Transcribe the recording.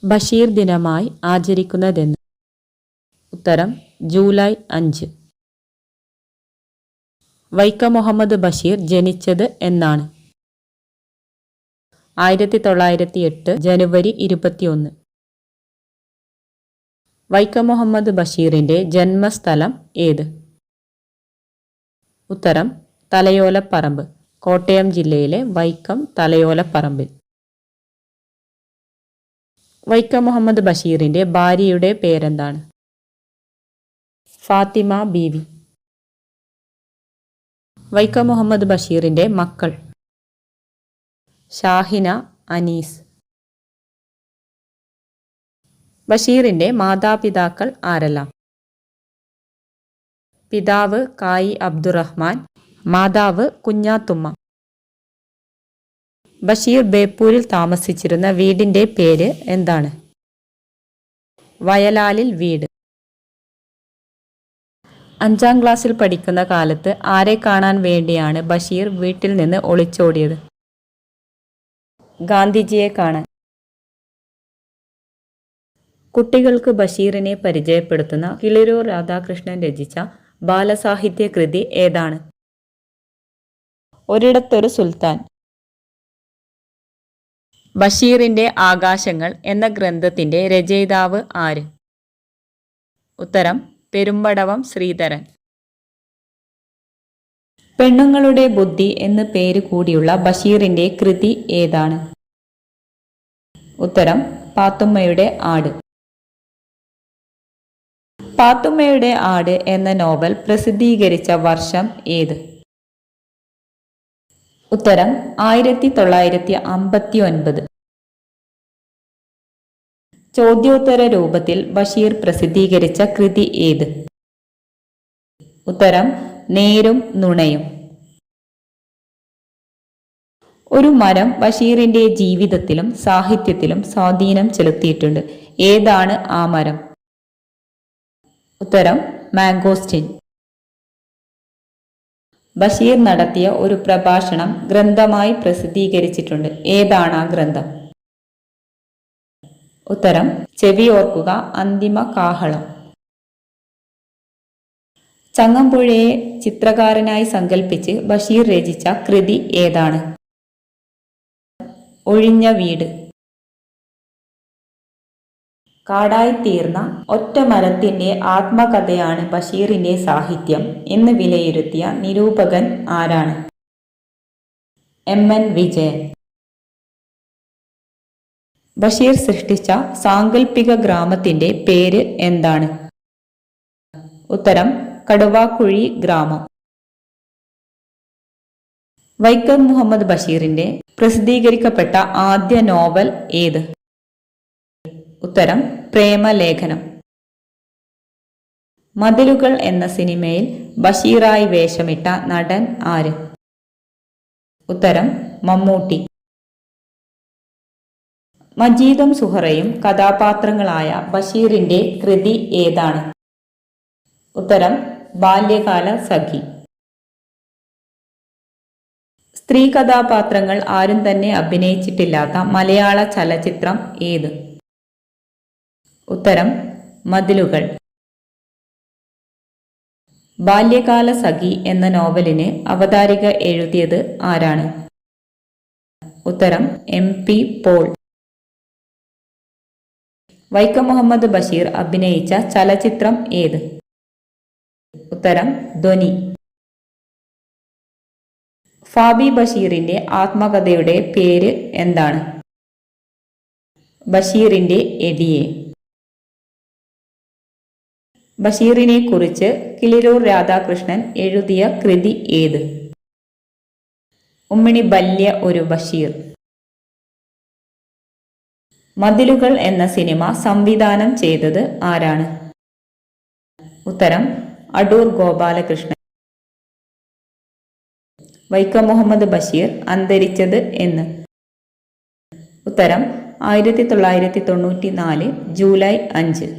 ബഷീർ ദിനമായി ആചരിക്കുന്നതെന്ന്? ഉത്തരം ജൂലൈ 5. വൈക്കം മുഹമ്മദ് ബഷീർ ജനിച്ചത് എന്നാണ്? 1908 ജനുവരി 21. വൈക്കം മുഹമ്മദ് ബഷീറിന്റെ ജന്മസ്ഥലം ഏത്? ഉത്തരം തലയോലപ്പറമ്പ്, കോട്ടയം ജില്ലയിലെ വൈക്കം തലയോലപ്പറമ്പിൽ. വൈക്കം മുഹമ്മദ് ബഷീറിന്റെ ഭാര്യയുടെ പേരെന്താണ്? ഫാത്തിമ ബീവി. വൈക്കം മുഹമ്മദ് ബഷീറിന്റെ മക്കൾ? ഷാഹിന, അനീസ്. ബഷീറിന്റെ മാതാപിതാക്കൾ ആരെല്ലാം? പിതാവ് കായി അബ്ദുറഹ്മാൻ, മാതാവ് കുഞ്ഞാത്തുമ്മ. ബഷീർ ബേപ്പൂരിൽ താമസിച്ചിരുന്ന വീടിന്റെ പേര് എന്താണ്? വയലാലിൽ വീട്. 5ാം ക്ലാസ്സിൽ പഠിക്കുന്ന കാലത്ത് ആരെ കാണാൻ വേണ്ടിയാണ് ബഷീർ വീട്ടിൽ നിന്ന് ഒളിച്ചോടിയത്? ഗാന്ധിജിയെ കാണാൻ. കുട്ടികൾക്ക് ബഷീറിനെ പരിചയപ്പെടുത്തുന്ന കിളിരൂർ രാധാകൃഷ്ണൻ രചിച്ച ബാലസാഹിത്യ കൃതി ഏതാണ്? ഒരിടത്തൊരു സുൽത്താൻ. ബഷീറിന്റെ ആകാശങ്ങൾ എന്ന ഗ്രന്ഥത്തിന്റെ രചയിതാവ് ആര്? ഉത്തരം പെരുമ്പടവം ശ്രീധരൻ. പെണ്ണുങ്ങളുടെ ബുദ്ധി എന്ന് പേര് കൂടിയുള്ള ബഷീറിന്റെ കൃതി ഏതാണ്? ഉത്തരം പാത്തുമ്മയുടെ ആട്. പാത്തുമ്മയുടെ ആട് എന്ന നോവൽ പ്രസിദ്ധീകരിച്ച വർഷം ഏത്? ഉത്തരം 1959. ചോദ്യോത്തര രൂപത്തിൽ ബഷീർ പ്രസിദ്ധീകരിച്ച കൃതി ഏത്? ഉത്തരം നേരും നുണയും. ഒരു മരം ബഷീറിന്റെ ജീവിതത്തിലും സാഹിത്യത്തിലും സ്വാധീനം ചെലുത്തിയിട്ടുണ്ട്. ഏതാണ് ആ മരം? ഉത്തരം മാംഗോസ്റ്റിൻ. ബഷീർ നടത്തിയ ഒരു പ്രഭാഷണം ഗ്രന്ഥമായി പ്രസിദ്ധീകരിച്ചിട്ടുണ്ട്. ഏതാണ് ആ ഗ്രന്ഥം? ഉത്തരം ചെവിയോർക്കുക അന്തിമ കാഹളം. ചങ്ങമ്പുഴയെ ചിത്രകാരനായി സങ്കല്പിച്ച് ബഷീർ രചിച്ച കൃതി ഏതാണ്? ഒഴിഞ്ഞ വീട്. കാടായിത്തീർന്ന ഒറ്റ മരത്തിന്റെ ആത്മകഥയാണ് ബഷീറിന്റെ സാഹിത്യം എന്ന് വിലയിരുത്തിയ നിരൂപകൻ ആരാണ്? MN വിജയൻ. ബഷീർ സൃഷ്ടിച്ച സാങ്കല്പിക ഗ്രാമത്തിന്റെ പേര് എന്താണ്? ഉത്തരം കടുവാക്കുഴി ഗ്രാമം. വൈക്കം മുഹമ്മദ് ബഷീറിന്റെ പ്രസിദ്ധീകരിക്കപ്പെട്ട ആദ്യ നോവൽ ഏത്? ഉത്തരം പ്രേമലേഖനം. മതിലുകൾ എന്ന സിനിമയിൽ ബഷീറായി വേഷമിട്ട നടൻ ആര്? ഉത്തരം മമ്മൂട്ടി. മജീദും സുഹറയും കഥാപാത്രങ്ങളായ ബഷീറിന്റെ കൃതി ഏതാണ്? ഉത്തരം ബാല്യകാല സഖി. സ്ത്രീ കഥാപാത്രങ്ങൾ ആരും തന്നെ അഭിനയിച്ചിട്ടില്ലാത്ത മലയാള ചലച്ചിത്രം ഏത്? ഉത്തരം മതിലുകൾ. ബാല്യകാല സഖി എന്ന നോവലിന് അവതാരിക എഴുതിയത് ആരാണ്? ഉത്തരം MP പോൾ. വൈക്കം മുഹമ്മദ് ബഷീർ അഭിനയിച്ച ചലച്ചിത്രം ഏത്? ഉത്തരം ധ്വനി. ഫാബി ബഷീറിന്റെ ആത്മകഥയുടെ പേര് എന്താണ്? ബഷീറിന്റെ എടിയെ. ബഷീറിനെ കുറിച്ച് കിളിരൂർ രാധാകൃഷ്ണൻ എഴുതിയ കൃതി ഏത്? ഉമ്മിണി ബല്യ ഒരു ബഷീർ. മതിലുകൾ എന്ന സിനിമ സംവിധാനം ചെയ്തത് ആരാണ്? ഉത്തരം അടൂർ ഗോപാലകൃഷ്ണൻ. വൈക്കം മുഹമ്മദ് ബഷീർ അന്തരിച്ചത് എന്ന്? ഉത്തരം 1994 ജൂലൈ 5.